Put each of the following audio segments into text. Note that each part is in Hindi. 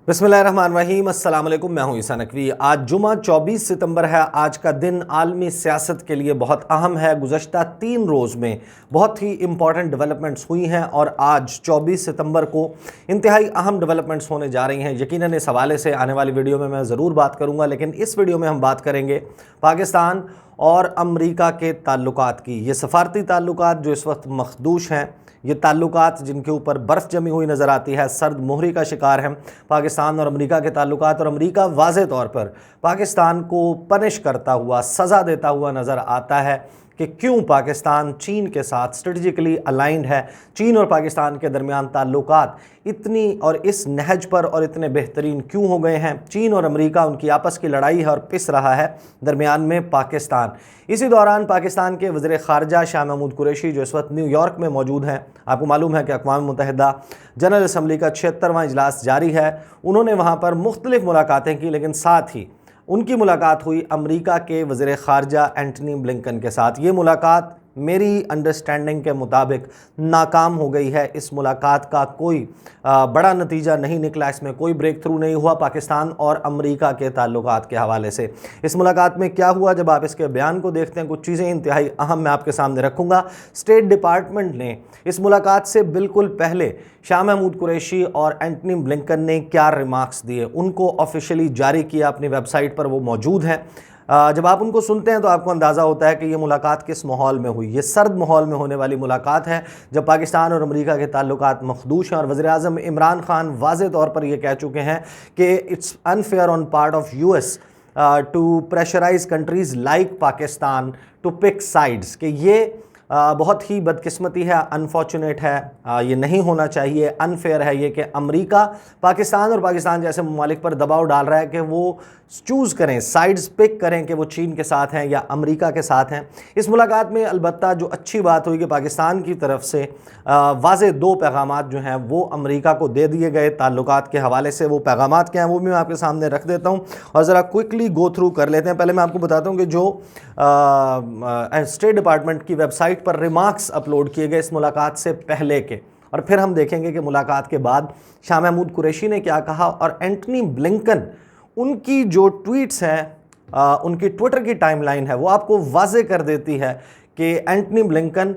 बिस्मिल्लाहिर्रहमानिर्रहीम, अस्सलाम वालेकुम। मैं हूं ईसा नकवी। आज जुमा 24 सितंबर है। आज का दिन आलमी सियासत के लिए बहुत अहम है। गुज़श्ता 3 रोज़ में बहुत ही इंपॉर्टेंट डेवलपमेंट्स हुई हैं और आज 24 सितंबर को इंतहाई अहम डेवलपमेंट्स होने जा रही हैं। यकीनन इस हवाले से आने वाली वीडियो में मैं ज़रूर बात करूँगा, लेकिन इस वीडियो में हम बात करेंगे पाकिस्तान और अमरीका के ताल्लुकात की। ये सफ़ारती ताल्लुकात जो इस वक्त मखदूश हैं, ये ताल्लुकात जिनके ऊपर बर्फ़ जमी हुई नज़र आती है, सर्द मोहरी का शिकार हैं पाकिस्तान और अमरीका के ताल्लुकात। और अमरीका वाज़े तौर पर पाकिस्तान को पनिश करता हुआ, सज़ा देता हुआ नज़र आता है कि क्यों पाकिस्तान चीन के साथ स्ट्रेटजिकली अलाइंड है। चीन और पाकिस्तान के दरमियान ताल्लुकात इतनी और इस नहज पर और इतने बेहतरीन क्यों हो गए हैं। चीन और अमरीका, उनकी आपस की लड़ाई है और पिस रहा है दरमियान में पाकिस्तान। इसी दौरान पाकिस्तान के वज़ीर ख़ारजा शाह महमूद कुरैशी जो इस वक्त न्यूयॉर्क में मौजूद हैं, आपको मालूम है कि अक़वाम मुत्तहिदा जनरल असम्बली का 76वां इजलास जारी है। उन्होंने वहाँ पर मुख्तलिफ़ मुलाकातें की, लेकिन साथ ही उनकी मुलाकात हुई अमेरिका के वज़ीर ख़ारजा एंटनी ब्लिंकन के साथ। ये मुलाकात मेरी अंडरस्टैंडिंग के मुताबिक नाकाम हो गई है। इस मुलाकात का कोई बड़ा नतीजा नहीं निकला, इसमें कोई ब्रेक थ्रू नहीं हुआ पाकिस्तान और अमेरिका के ताल्लुकात के हवाले से। इस मुलाकात में क्या हुआ, जब आप इसके बयान को देखते हैं, कुछ चीज़ें इंतहाई अहम मैं आपके सामने रखूँगा। स्टेट डिपार्टमेंट ने इस मुलाकात से बिल्कुल पहले शाह महमूद कुरैशी और एंटनी ब्लिंकन ने क्या रिमार्क्स दिए, उनको ऑफिशियली जारी किया, अपनी वेबसाइट पर वो मौजूद हैं। जब आप उनको सुनते हैं तो आपको अंदाज़ा होता है कि ये मुलाकात किस माहौल में हुई। ये सर्द माहौल में होने वाली मुलाकात है, जब पाकिस्तान और अमेरिका के ताल्लुकात मखदूश हैं और वज़ीर-ए-आज़म इमरान खान वाज़े तौर पर यह कह चुके हैं कि it's unfair on part of US to pressurise countries like Pakistan to pick sides, कि ये बहुत ही बदकिस्मती है, अनफॉर्चुनेट है, ये नहीं होना चाहिए, अनफेयर है ये कि अमेरिका पाकिस्तान और पाकिस्तान जैसे ममालिक पर दबाव डाल रहा है कि वो चूज़ करें, साइड्स पिक करें कि वो चीन के साथ हैं या अमेरिका के साथ हैं। इस मुलाकात में अलबत्ता जो अच्छी बात हुई कि पाकिस्तान की तरफ से वाज़े 2 पैगामात जो हैं वो अमेरिका को दे दिए गए ताल्लुकात के हवाले से। वो पैगामात क्या हैं वो भी मैं आपके सामने रख देता हूँ और ज़रा क्विकली गो थ्रू कर लेते हैं। पहले मैं आपको बताता हूँ कि जो स्टेट डिपार्टमेंट की वेबसाइट पर रिमार्क्स अपलोड किए गए इस मुलाकात से पहले के, और फिर हम देखेंगे कि मुलाकात के बाद शाह महमूद कुरैशी ने क्या कहा और एंटनी ब्लिंकन, उनकी जो ट्वीट्स हैं, उनकी ट्विटर की टाइमलाइन है वो आपको वाज़े कर देती है कि एंटनी ब्लिंकन,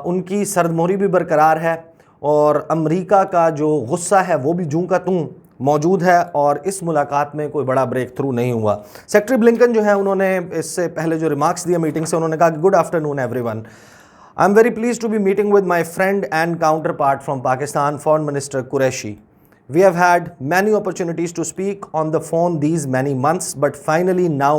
उनकी सर्दमोहरी भी बरकरार है और अमेरिका का जो गुस्सा है वो भी जूं का तूं मौजूद है और इस मुलाकात में कोई बड़ा ब्रेक थ्रू नहीं हुआ। सेक्रेटरी ब्लिंकन जो है, उन्होंने इससे पहले जो रिमार्क्स दिए मीटिंग से, उन्होंने कहा कि good afternoon everyone, I am very pleased to be meeting with my friend and counterpart from Pakistan, foreign minister Qureshi. We have had many opportunities to speak on the phone these many months, but finally now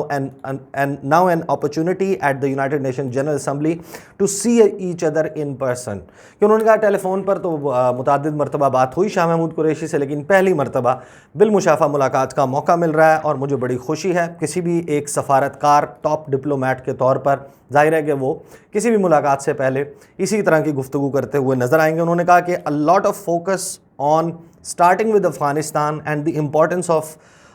an opportunity at the United Nations General Assembly to see each other in person. कि उन्होंने कहा टेलीफोन पर तो मुतादिद मरतबा बात हुई शाह महमूद कुरैशी से, लेकिन पहली मरतबा बिलमुशाफा मुलाकात का मौका मिल रहा है और मुझे बड़ी खुशी है। किसी भी एक सफारतकार, टॉप डिप्लोमेट के तौर पर जाहिर है कि वो किसी भी मुलाकात से पहले इसी तरह की गुफ्तगू करते हुए नज़र आएंगे। उन्होंने कहा कि a lot of focus on starting with Afghanistan and the importance of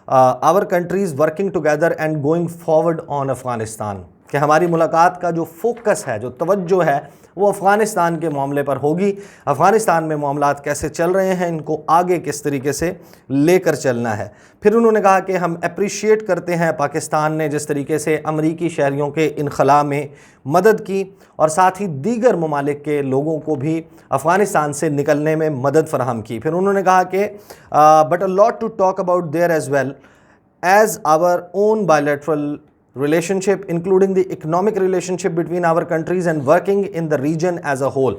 our countries working together and going forward on Afghanistan, कि हमारी मुलाकात का जो फोकस है, जो तवज्जो है, वो अफ़गानिस्तान के मामले पर होगी। अफ़गानिस्तान में मामलात कैसे चल रहे हैं, इनको आगे किस तरीके से लेकर चलना है। फिर उन्होंने कहा कि हम अप्रिशिएट करते हैं पाकिस्तान ने जिस तरीके से अमरीकी शहरियों के इनखला में मदद की और साथ ही दीगर ममालिक के लोगों को भी अफ़गानिस्तान से निकलने में मदद फराहम की। फिर उन्होंने कहा कि but a lot to talk about their as well as our own bilateral relationship, including the economic relationship between our countries and working in the region as a whole,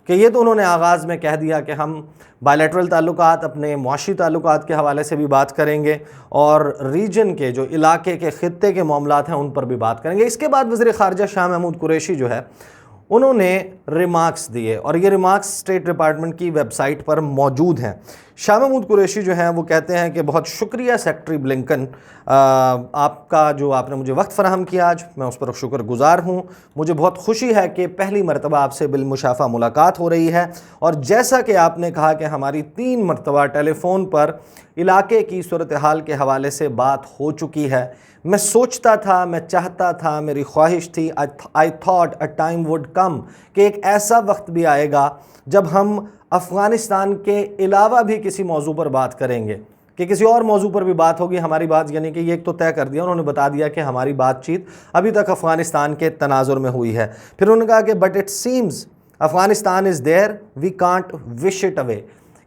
कि ये तो उन्होंने आगाज़ में कह दिया कि हम बायलैटरल ताल्लुकात, अपने मुआशी ताल्लुकात के हवाले से भी बात करेंगे और रीजन के जो इलाके के ख़ित्ते के मामलात हैं उन पर भी बात करेंगे। इसके बाद वज़ीर ख़ारजा शाह महमूद कुरैशी जो है, उन्होंने रिमार्क्स दिए और ये रिमार्क्स स्टेट डिपार्टमेंट की वेबसाइट पर मौजूद हैं। शाह महमूद कुरैशी जो हैं वो कहते हैं कि बहुत शुक्रिया सेक्रेटरी ब्लिंकन, आपका जो आपने मुझे वक्त फ़राहम किया आज, मैं उस पर शुक्रगुज़ार हूँ। मुझे बहुत खुशी है कि पहली मरतबा आपसे बिलमुशाफा मुलाकात हो रही है और जैसा कि आपने कहा कि हमारी 3 मरतबा टेलीफोन पर इलाके की सूरत हाल के हवाले से बात हो चुकी है। मैं सोचता था, मैं चाहता था, मेरी ख्वाहिश थी, I thought a time would come, कि एक ऐसा वक्त भी आएगा जब हम अफ़गानिस्तान के अलावा भी किसी मौजू पर बात करेंगे, कि किसी और मौजू पर भी बात होगी, हमारी बात यानी कि ये एक तो तय कर दिया, उन्होंने बता दिया कि हमारी बातचीत अभी तक अफ़गानिस्तान के तनाजुर में हुई है। फिर उन्होंने कहा कि but it seems Afghanistan is there, we can't wish it away,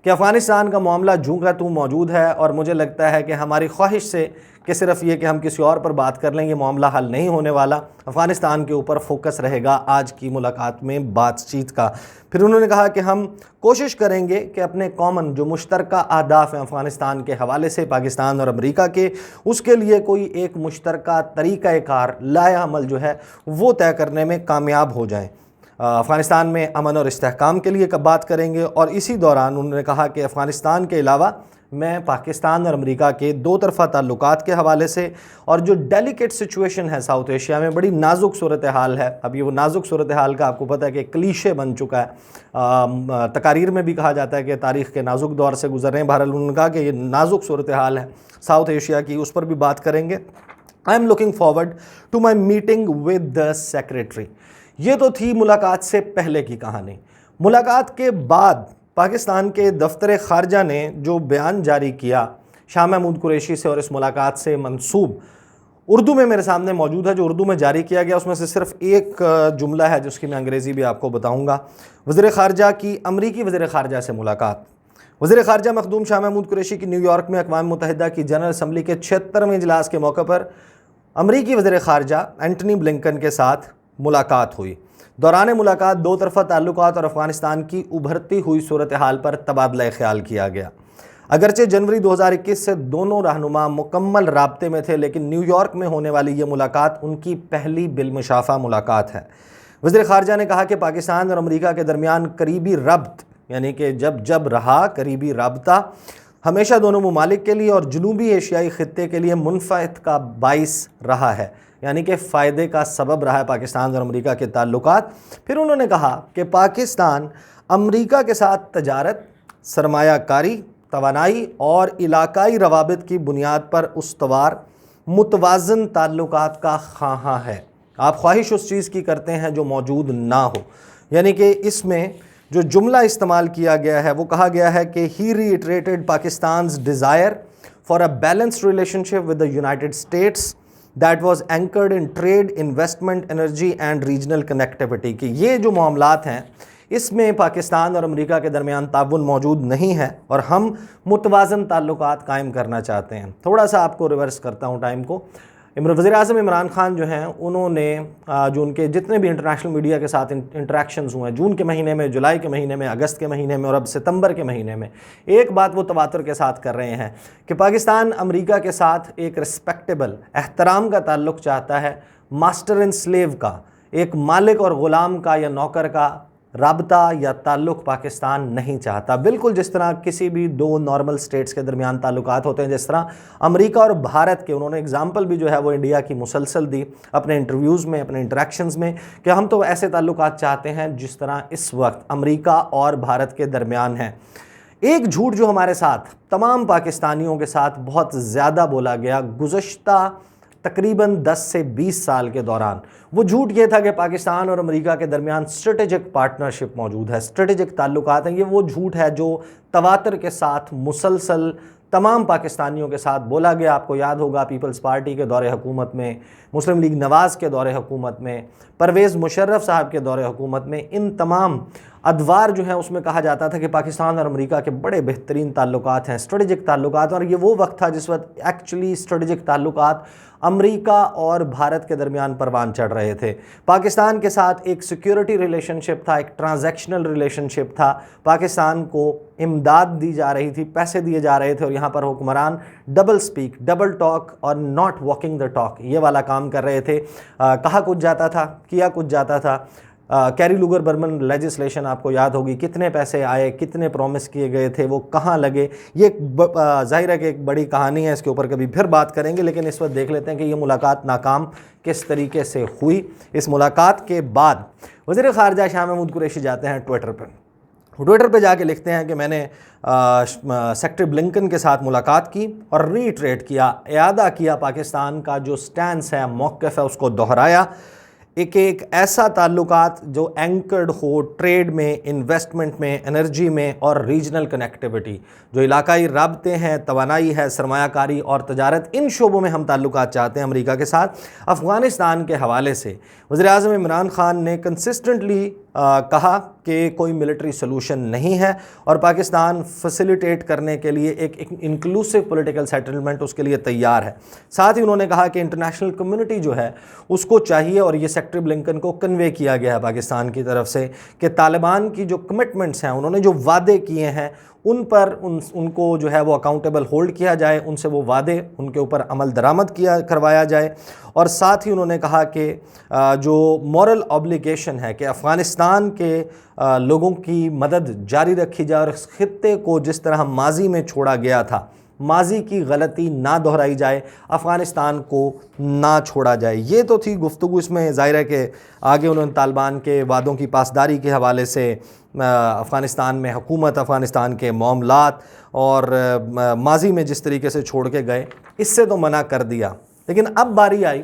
कि अफ़गानिस्तान का मामला जूं का तू मौजूद है और मुझे लगता है कि हमारी ख्वाहिश से कि सिर्फ ये कि हम किसी और पर बात कर लें, ये मामला हल नहीं होने वाला। अफ़गानिस्तान के ऊपर फोकस रहेगा आज की मुलाकात में बातचीत का। फिर उन्होंने कहा कि हम कोशिश करेंगे कि अपने कॉमन जो मुश्तरका अहदाफ हैं अफ़गानिस्तान के हवाले से, पाकिस्तान और अमेरिका के, उसके लिए कोई एक मुश्तरका तरीक़ाकार लाया अमल जो है वो तय करने में कामयाब हो जाएँ। अफ़गानिस्तान में अमन और इस्तेहकाम के लिए कब बात करेंगे। और इसी दौरान उन्होंने कहा कि अफ़गानिस्तान के अलावा मैं पाकिस्तान और अमेरिका के दो तरफ़ा ताल्लुकात के हवाले से और जो डेलिकेट सिचुएशन है साउथ एशिया में, बड़ी नाजुक सूरत हाल है। अब ये वो नाजुक सूरत हाल का आपको पता है कि क्लीशे बन चुका है, तकारीर में भी कहा जाता है कि तारीख़ के नाजुक दौर से गुजर रहे हैं। बहरहाल उन्होंने कहा कि ये नाजुक सूरत हाल है साउथ एशिया की, उस पर भी बात करेंगे। I am looking forward to my meeting with the secretary. ये तो थी मुलाकात से पहले की कहानी। मुलाकात के बाद पाकिस्तान के दफ्तर ख़ारजा ने जो बयान जारी किया शाह महमूद कुरैशी से और इस मुलाकात से मंसूब, उर्दू में मेरे सामने मौजूद है, जो उर्दू में जारी किया गया उसमें से सिर्फ एक जुमला है जिसकी मैं अंग्रेज़ी भी आपको बताऊँगा। वज़ीर ख़ारजा की अमरीकी वज़ीर ख़ारजा से मुलाकात। वज़ीर ख़ारजा मखदूम शाह महमूद कुरैशी की न्यूयॉर्क में अक़वाम मुत्तहिदा की जनरल असम्बली के 76वें इजलास के मौके पर अमरीकी वज़ीर ख़ारजा एंटनी ब्लिंकन के साथ मुलाकात हुई। दौरान मुलाकात दो तरफ़ा ताल्लुकात और अफ़गानिस्तान की उभरती हुई सूरत हाल पर तबादला ख्याल किया गया। अगरचे जनवरी 2021 से दोनों रहनुमा मुकम्मल राब्ते में थे, लेकिन न्यूयॉर्क में होने वाली ये मुलाकात उनकी पहली बिलमुशाफ़ा मुलाकात है। वज़ीर ख़ारजा ने कहा कि पाकिस्तान और अमेरिका के दरमियान करीबी रब्त, यानी कि जब रहा करीबी रब्ता, हमेशा दोनों ममालिक के लिए और जनूबी एशियाई ख़ित्ते के लिए मुनफ़अत का बाइस रहा है, यानी कि फ़ायदे का सबब रहा है पाकिस्तान और अमेरिका के ताल्लुकात। फिर उन्होंने कहा कि पाकिस्तान अमेरिका के साथ तजारत, सरमायाकारी, तवानाई और इलाकाई रवाबित की बुनियाद पर उस्तवार मुतवाज़न ताल्लुकात का ख़्वाहां है। आप ख्वाहिश उस चीज़ की करते हैं जो मौजूद ना हो, यानी कि इसमें जो जुमला इस्तेमाल किया गया है वो कहा गया है कि he reiterated Pakistan's desire for a balanced relationship with the United States that was anchored in trade, investment, energy and regional connectivity. कि ये जो मामलात हैं इसमें पाकिस्तान और अमेरिका के दरमियान ताउन मौजूद नहीं है और हम मुतवाज़न ताल्लुकात कायम करना चाहते हैं। थोड़ा सा आपको रिवर्स करता हूँ टाइम को। वज़ीर आज़म इमरान खान जो हैं उन्होंने जो उनके जितने भी इंटरनेशनल मीडिया के साथ इंटरेक्शंस हुए हैं जून के महीने में, जुलाई के महीने में, अगस्त के महीने में और अब सितंबर के महीने में, एक बात वो तवातुर के साथ कर रहे हैं कि पाकिस्तान अमेरिका के साथ एक रिस्पेक्टेबल एहतराम का ताल्लुक़ चाहता है, मास्टर एंड स्लेव का, एक मालिक और ग़ुलाम का या नौकर का राबता या ताल्लुक़ पाकिस्तान नहीं चाहता। बिल्कुल जिस तरह किसी भी दो नॉर्मल स्टेट्स के दरमियान ताल्लुकात होते हैं, जिस तरह अमेरिका और भारत के, उन्होंने एग्जाम्पल भी जो है वो इंडिया की मुसलसल दी अपने इंटरव्यूज़ में, अपने इंटरेक्शंस में, कि हम तो ऐसे ताल्लुकात चाहते हैं जिस तरह इस वक्त अमेरिका और भारत के दरमियान है। एक झूठ जो हमारे साथ तमाम पाकिस्तानियों के साथ बहुत ज़्यादा बोला गया गुज़श्ता तकरीबन 10 से 20 साल के दौरान, वो झूठ ये था कि पाकिस्तान और अमेरिका के दरमियान स्ट्रेटेजिक पार्टनरशिप मौजूद है, स्ट्रेटेजिक ताल्लुकात हैं। ये वो झूठ है जो तवातर के साथ मुसलसल तमाम पाकिस्तानियों के साथ बोला गया। आपको याद होगा पीपल्स पार्टी के दौरे हुकूमत में, मुस्लिम लीग नवाज़ के दौरे हुकूमत में, परवेज़ मुशर्रफ साहब के दौरे हुकूमत में, इन तमाम अदवार जो हैं उसमें कहा जाता था कि पाकिस्तान और अमेरिका के बड़े बेहतरीन ताल्लुकात हैं, स्ट्रेटेजिक ताल्लुकात। और ये वो वक्त था जिस वक्त एक्चुअली स्ट्रेटेजिक ताल्लुकात अमेरिका और भारत के दरमियान परवान चढ़ रहे थे। पाकिस्तान के साथ एक सिक्योरिटी रिलेशनशिप था, एक ट्रांजैक्शनल रिलेशनशिप था। पाकिस्तान को इमदाद दी जा रही थी, पैसे दिए जा रहे थे और यहाँ पर हुक्मरान डबल स्पीक, डबल टॉक और नॉट वॉकिंग द टॉक, ये वाला काम कर रहे थे। कहा कुछ जाता था, किया कुछ जाता था। कैरी लुगर बर्मन लेजिस्लेशन आपको याद होगी, कितने पैसे आए, कितने प्रॉमिस किए गए थे, वो कहाँ लगे। ये जाहिर है कि एक बड़ी कहानी है, इसके ऊपर कभी फिर बात करेंगे, लेकिन इस वक्त देख लेते हैं कि ये मुलाकात नाकाम किस तरीके से हुई। इस मुलाकात के बाद वज़ीर ख़ारजा शाह महमूद कुरैशी जाते हैं ट्विटर पे जाके लिखते हैं कि मैंने सेक्रेटरी ब्लिंकन के साथ मुलाकात की और रीट्रेट किया, इयादा किया, पाकिस्तान का जो स्टैंस है, मौक़िफ़ है, उसको दोहराया। एक ऐसा ताल्लुकात जो एंकर्ड हो ट्रेड में, इन्वेस्टमेंट में, एनर्जी में और रीजनल कनेक्टिविटी, जो इलाकाई राब्ते हैं, तवानाई है, सरमायाकारी और तजारत, इन शोबों में हम ताल्लुकात चाहते हैं अमेरिका के साथ। अफ़गानिस्तान के हवाले से वज़ीर-ए-आज़म इमरान खान ने कंसिस्टेंटली कहा कि कोई मिलिट्री सलूशन नहीं है और पाकिस्तान फैसिलिटेट करने के लिए एक इंक्लूसिव पॉलिटिकल सेटलमेंट उसके लिए तैयार है। साथ ही उन्होंने कहा कि इंटरनेशनल कम्युनिटी जो है उसको चाहिए, और ये सेक्रेटरी ब्लिंकन को कन्वे किया गया है पाकिस्तान की तरफ से, कि तालिबान की जो कमिटमेंट्स हैं, उन्होंने जो वादे किए हैं उन पर उनको जो है वो अकाउंटेबल होल्ड किया जाए, उनसे वो वादे, उनके ऊपर अमल दरामद करवाया जाए। और साथ ही उन्होंने कहा कि जो मॉरल ऑब्लिगेशन है कि अफ़गानिस्तान के लोगों की मदद जारी रखी जाए और इस खित्ते को जिस तरह माजी में छोड़ा गया था, माजी की गलती ना दोहराई जाए, अफ़गानिस्तान को ना छोड़ा जाए। ये तो थी गुफ्तगू। इसमें ज़ाहिर है कि आगे उन्होंने तालिबान के वादों की पासदारी के हवाले से, अफ़गानिस्तान में हुकूमत, अफ़गानिस्तान के मामलात और माजी में जिस तरीके से छोड़ के गए, इससे तो मना कर दिया। लेकिन अब बारी आई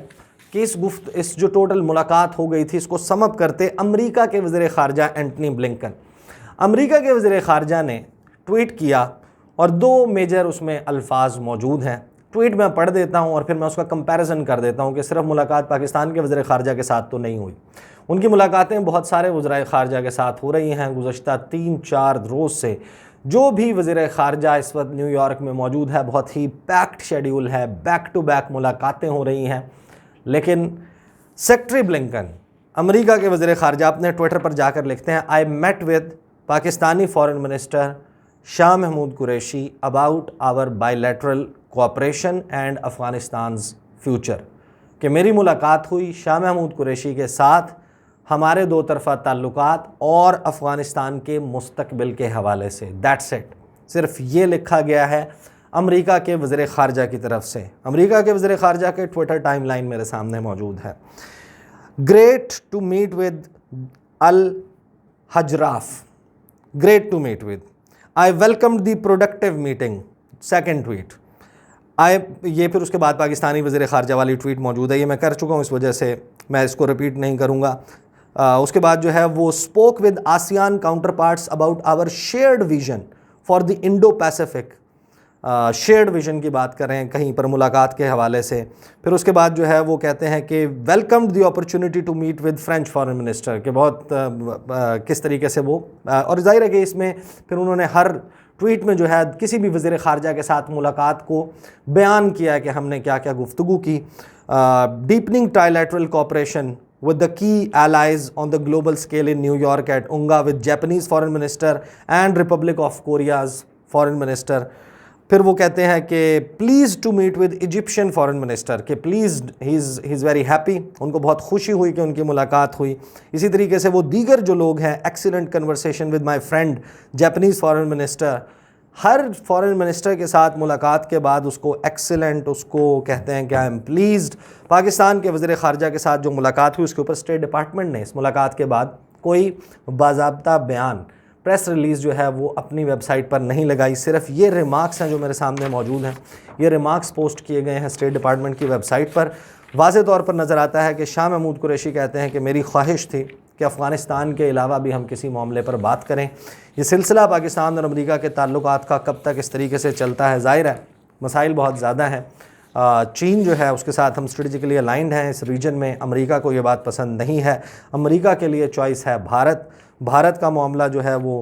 कि इस जो टोटल मुलाकात हो गई थी, इसको समअप करते अमेरिका के वज़ीर ख़ारजा एंटनी ब्लिंकन, अमेरिका के वज़ीर ख़ारजा ने ट्वीट किया और दो मेजर उसमें अल्फाज मौजूद हैं। ट्वीट मैं पढ़ देता हूं और फिर मैं उसका कंपैरिजन कर देता हूं कि सिर्फ मुलाकात पाकिस्तान के वज़ीर ख़ारजा के साथ तो नहीं हुई, उनकी मुलाकातें बहुत सारे वज़ीर ख़ारजा के साथ हो रही हैं। गुज़श्ता 3-4 रोज़ से जो भी वज़ीर ख़ारजा इस वक्त न्यूयॉर्क में मौजूद है, बहुत ही पैक्ड शेड्यूल है, बैक टू बैक मुलाकातें हो रही हैं। लेकिन सेक्रेटरी ब्लिंकन, अमेरिका के वज़ीर ख़ारजा, अपने ट्विटर पर जाकर लिखते हैं, I met with Pakistani foreign minister Shah Mahmood Qureshi about our bilateral cooperation and Afghanistan's future, कि मेरी मुलाकात हुई शाह महमूद कुरैशी के साथ हमारे दो तरफ़ा ताल्लुकात और अफ़गानिस्तान के मुस्तकबिल के हवाले से। That's it. सिर्फ ये लिखा गया है अमेरिका के वज़ीर ख़ारजा की तरफ से। अमेरिका के वज़ीर ख़ारजा के ट्विटर टाइमलाइन मेरे सामने मौजूद है। Great to meet with Al Hajraf, great to meet with, I welcome the productive meeting, second tweet. ये फिर उसके बाद पाकिस्तानी वज़ीर ख़ारजा वाली ट्वीट मौजूद है, ये मैं कर चुका हूँ, इस वजह से मैं इसको रिपीट नहीं करूँगा। उसके बाद जो है वो spoke with ASEAN counterparts about our shared vision for the Indo Pacific, shared vision की बात कर रहे हैं कहीं पर मुलाकात के हवाले से। फिर उसके बाद जो है वो कहते हैं कि welcome the opportunity to meet with French foreign minister, के बहुत किस तरीके से वो, और जाहिर है कि इसमें फिर उन्होंने हर ट्वीट में जो है किसी भी वज़ीर ख़ारजा के साथ मुलाकात को बयान किया है कि हमने क्या क्या गुफ्तगू की। Deepening trilateral cooperation with the key allies on the global scale in New York at UNGA with Japanese foreign minister and Republic of Korea's foreign minister। फिर वो कहते हैं कि please to meet with Egyptian foreign minister, कि please he is very happy, उनको बहुत खुशी हुई कि उनकी मुलाकात हुई। इसी तरीके से वो दीगर जो लोग हैं, excellent conversation with my friend Japanese foreign minister, her foreign minister के साथ मुलाकात के बाद उसको एक्सीलेंट, उसको कहते हैं कि आई एम प्लीज़्ड। पाकिस्तान के वज़ीर ख़ारजा के साथ जो मुलाकात हुई उसके ऊपर स्टेट डिपार्टमेंट ने इस मुलाकात के बाद कोई बाज़ाब्ता बयान, प्रेस रिलीज़ जो है वो अपनी वेबसाइट पर नहीं लगाई। सिर्फ ये रिमार्क्स हैं जो मेरे सामने मौजूद हैं, ये रिमार्क्स पोस्ट किए गए हैं स्टेट डिपार्टमेंट की वेबसाइट पर। वाज़े तौर पर नज़र आता है कि शाह महमूद कुरैशी कहते हैं कि मेरी ख्वाहिश थी कि अफ़गानिस्तान के अलावा भी हम किसी मामले पर बात करें। ये सिलसिला पाकिस्तान और अमेरिका के ताल्लुकात का कब तक इस तरीके से चलता है, ज़ाहिर है मसाइल बहुत ज़्यादा हैं। चीन जो है उसके साथ हम स्ट्रेटजिकली अलाइंड हैं इस रीजन में, अमेरिका को ये बात पसंद नहीं है। अमेरिका के लिए चॉइस है भारत। भारत का मामला जो है वो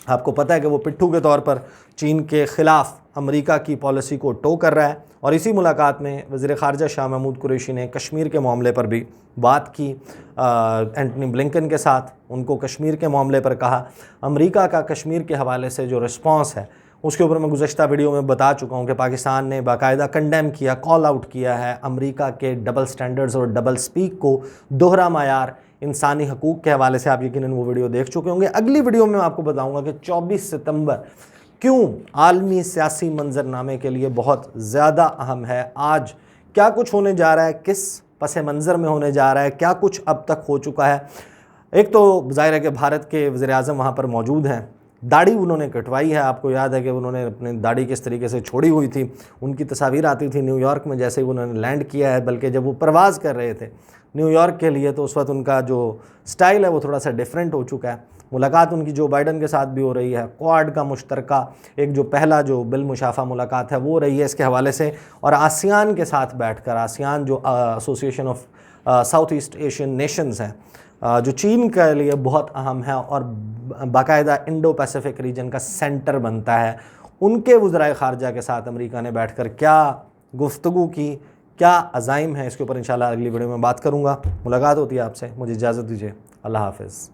आपको पता है कि वो पिट्ठू के तौर पर चीन के ख़िलाफ़ अमेरिका की पॉलिसी को टो कर रहा है। और इसी मुलाकात में वज़ीर ख़ारजा शाह महमूद कुरैशी ने कश्मीर के मामले पर भी बात की एंटनी ब्लिंकन के साथ। उनको कश्मीर के मामले पर कहा, अमेरिका का कश्मीर के हवाले से जो रिस्पॉन्स है उसके ऊपर मैं गुज़श्ता वीडियो में बता चुका हूँ कि पाकिस्तान ने बाकायदा कंडेम किया, कॉल आउट किया है अमेरिका के डबल स्टैंडर्ड्स और डबल स्पीक को, दोहरा मायार इंसानी हकूक़ के हवाले से। आप यकीनन वो वीडियो देख चुके होंगे। अगली वीडियो में मैं आपको बताऊँगा कि 24 सितंबर क्यों आलमी सियासी मंजरनामे के लिए बहुत ज़्यादा अहम है। आज क्या कुछ होने जा रहा है, किस पस मंज़र में होने जा रहा है, क्या कुछ अब तक हो चुका है। एक तो ज़ाहिर है कि भारत के वज़ीर आज़म वहाँ पर मौजूद हैं, दाढ़ी उन्होंने कटवाई है। आपको याद है कि उन्होंने अपनी दाढ़ी किस तरीके से छोड़ी हुई थी, उनकी तस्वीर आती थी न्यूयॉर्क में जैसे ही उन्होंने लैंड किया है, बल्कि जब वो प्रवास कर रहे थे न्यूयॉर्क के लिए तो उस वक्त उनका जो स्टाइल है वो थोड़ा सा डिफरेंट हो चुका है। मुलाकात उनकी जो बाइडन के साथ भी हो रही है, क्वाड का मुश्तरका एक जो पहला जो बिलमुशाफा मुलाकात है वो रही है इसके हवाले से, और आसियान के साथ बैठकर, आसियान जो association of south east Asian Nations हैं, जो चीन के लिए बहुत अहम है और बाकायदा इंडो पैसिफिक रीजन का सेंटर बनता है, उनके वज़राए ख़ारजा के साथ अमेरिका ने बैठकर क्या गुफ्तगू की, क्या अज़ाइम है, इसके ऊपर इंशाल्लाह अगली वीडियो में बात करूँगा। मुलाकात होती है आपसे, मुझे इजाज़त दीजिए, अल्लाह हाफ़िज़।